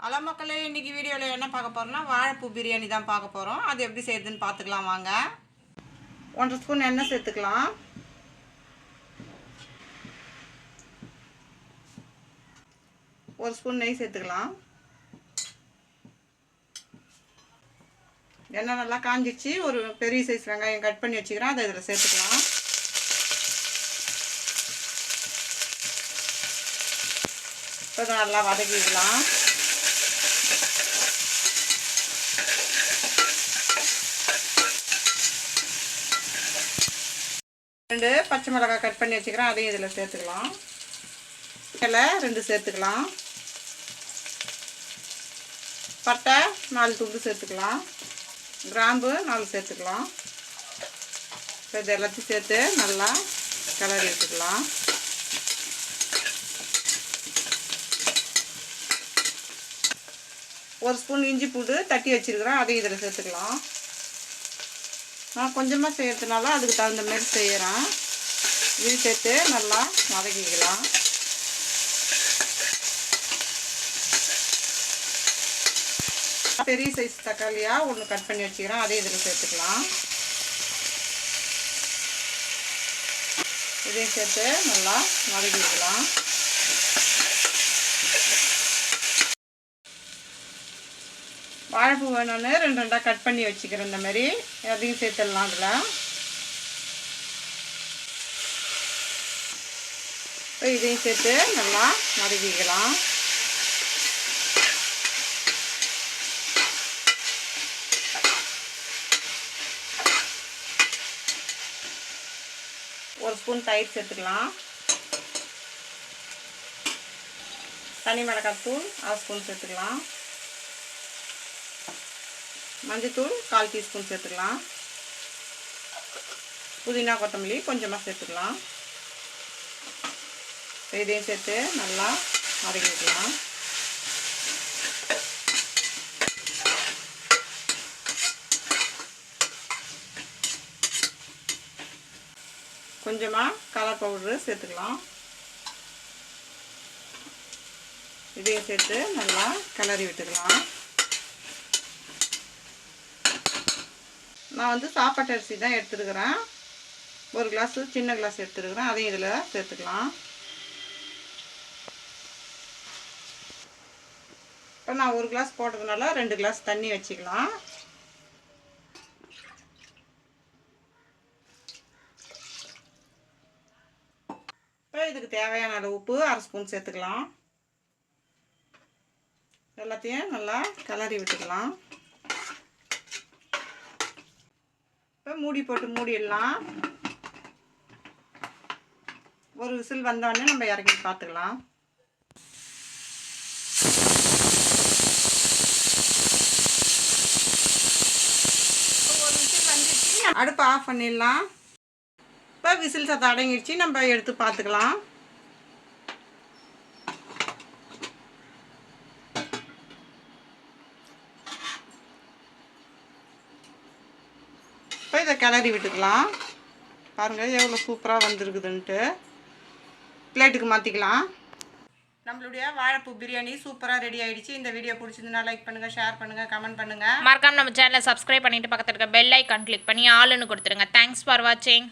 Hello மக்களே, இன்றைக்கி வீடியோவில் என்ன பார்க்க போகிறோம்னா வாழைப்பூ பிரியாணி தான் பார்க்க போகிறோம். அது எப்படி செய்யுதுன்னு பார்த்துக்கலாம் வாங்க. 1 ஸ்பூன் எண்ணெய் சேர்த்துக்கலாம். ஒரு ஸ்பூன் நெய் சேர்த்துக்கலாம். எண்ணெய் நல்லா காஞ்சிச்சு. ஒரு பெரிய சைஸ் வெங்காயம் கட் பண்ணி வச்சுக்கிறேன், அதை இதில் சேர்த்துக்கலாம். இப்போ நல்லா வதக்கிக்கலாம். ரெண்டு பச்சை மிளகாய் கட் பண்ணி வச்சுக்கிறேன், அதையும் இதில் சேர்த்துக்கலாம். இலை 2 சேர்த்துக்கலாம். பட்டை 4 துண்டு சேர்த்துக்கலாம். கிராம்பு 4 சேர்த்துக்கலாம். இது எல்லாத்தையும் சேர்த்து நல்லா கிளறி விட்டுக்கலாம். ஒரு ஸ்பூன் இஞ்சி பூண்டு தட்டி வச்சுருக்கிறேன், அதையும் இதில் சேர்த்துக்கலாம். நான் கொஞ்சமாக செய்கிறதுனால அதுக்கு தகுந்த மாதிரி செய்கிறேன். இது சேர்த்து நல்லா வதக்கிக்கலாம். பெரிய சைஸ் தக்காளியாக 1 கட் பண்ணி வச்சுக்கிறேன், அதையும் இதில் சேர்த்துக்கலாம். இதையும் சேர்த்து நல்லா வதக்கிக்கலாம். வாழைப்பூ வேணும்னு 2 கட் பண்ணி வச்சுக்கிறேன். இந்த மாதிரி அதையும் சேர்த்துடலாம். அதில் இப்போ இதையும் சேர்த்து நல்லா வதக்கிக்கலாம். ஒரு ஸ்பூன் தயிர் சேர்த்துக்கலாம். தனி மிளகாய் தூள் 1/2 ஸ்பூன் சேர்த்துக்கலாம். மஞ்சத்தூள் 1/4 டீஸ்பூன் சேர்த்துக்கலாம். புதினா கொத்தமல்லி கொஞ்சமாக சேர்த்துக்கலாம். இதையும் சேர்த்து நல்லா வதக்கிக்கலாம். கொஞ்சமாக கலர் பவுடரு சேர்த்துக்கலாம். இதையும் சேர்த்து நல்லா கிளறி விட்டுக்கலாம். நான் சாப்பாட்டு அரிசி தான் எடுத்துருக்கிறேன். 1 கிளாஸு சின்ன கிளாஸ் எடுத்துருக்கிறேன், அதையும் இதில் சேர்த்துக்கலாம். இப்போ நான் 1 கிளாஸ் போட்டதுனால 2 கிளாஸ் தண்ணி வச்சுக்கலாம். இப்போ இதுக்கு தேவையான அளவு உப்பு 1/2 ஸ்பூன் சேர்த்துக்கலாம். எல்லாத்தையும் நல்லா கிளறி விட்டுக்கலாம். மூடி போட்டு மூடிடலாம். ஒரு விசில் வந்தோடனே நம்ம இறக்கி பார்த்துக்கலாம். ஒரு விசில் வந்துடுச்சு, அடுப்பு ஆஃப் பண்ணிடலாம். இப்போ விசில் சத்தம் அடங்கிடுச்சு, நம்ம எடுத்து பார்த்துக்கலாம். இப்போ இதை கிளறி விட்டுக்கலாம். பாருங்கள் எவ்வளோ சூப்பராக வந்திருக்குதுன்ட்டு. பிளேட்டுக்கு மாற்றிக்கலாம். நம்மளுடைய வாழைப்பூ பிரியாணி சூப்பராக ரெடி ஆகிடுச்சு. இந்த வீடியோ பிடிச்சிருந்தா லைக் பண்ணுங்கள், ஷேர் பண்ணுங்கள், கமெண்ட் பண்ணுங்கள். மறக்காம நம்ம சேனலை சப்ஸ்கிரைப் பண்ணிவிட்டு பக்கத்தில் இருக்க பெல் ஐக்கான் கிளிக் பண்ணி ஆளுன்னு கொடுத்துருங்க. தேங்க்ஸ் ஃபார் வாட்சிங்.